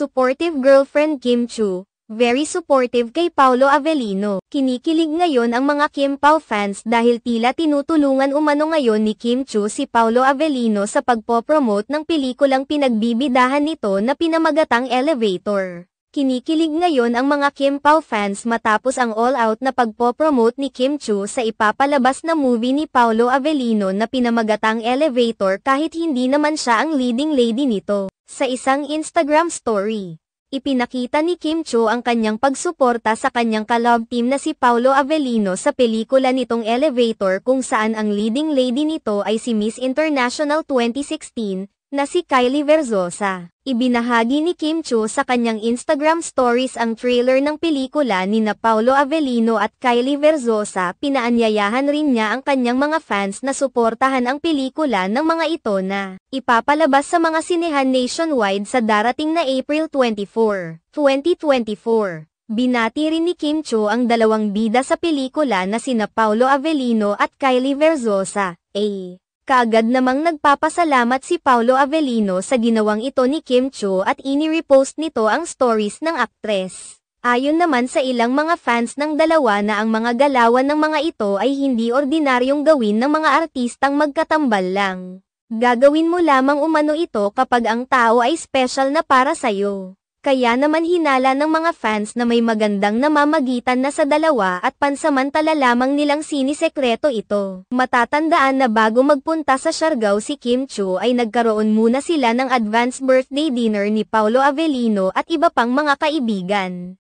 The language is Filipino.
Supportive girlfriend Kim Chiu, very supportive kay Paolo Avellino. Kinikilig ngayon ang mga Kim Pao fans dahil tila tinutulungan umano ngayon ni Kim Chiu si Paolo Avellino sa pagpopromote ng pelikulang pinagbibidahan nito na pinamagatang Elevator. Kinikilig ngayon ang mga Kim Pao fans matapos ang all-out na pagpopromote ni Kim Chiu sa ipapalabas na movie ni Paolo Avellino na pinamagatang Elevator kahit hindi naman siya ang leading lady nito. Sa isang Instagram story, ipinakita ni Kim Chiu ang kanyang pagsuporta sa kanyang ka-love team na si Paolo Avellino sa pelikula nitong Elevator kung saan ang leading lady nito ay si Miss International 2016, na si Kylie Verzosa. Ibinahagi ni Kim Chiu sa kanyang Instagram stories ang trailer ng pelikula ni na Paolo Avellino at Kylie Verzosa. Pinaanyayahan rin niya ang kanyang mga fans na suportahan ang pelikula ng mga ito na ipapalabas sa mga sinehan nationwide sa darating na April 24, 2024. Binati rin ni Kim Chiu ang dalawang bida sa pelikula na sina Paolo Avellino at Kylie Verzosa. Kaagad namang nagpapasalamat si Paolo Avellino sa ginawang ito ni Kim Chiu at ini-repost nito ang stories ng aktres. Ayon naman sa ilang mga fans ng dalawa na ang mga galawan ng mga ito ay hindi ordinaryong gawin ng mga artistang magkatambal lang. Gagawin mo lamang umano ito kapag ang tao ay special na para sa'yo. Kaya naman hinala ng mga fans na may magandang namamagitan na sa dalawa at pansamantala lamang nilang sinisekreto ito. Matatandaan na bago magpunta sa Siargao si Kim Chiu ay nagkaroon muna sila ng advance birthday dinner ni Paolo Avellino at iba pang mga kaibigan.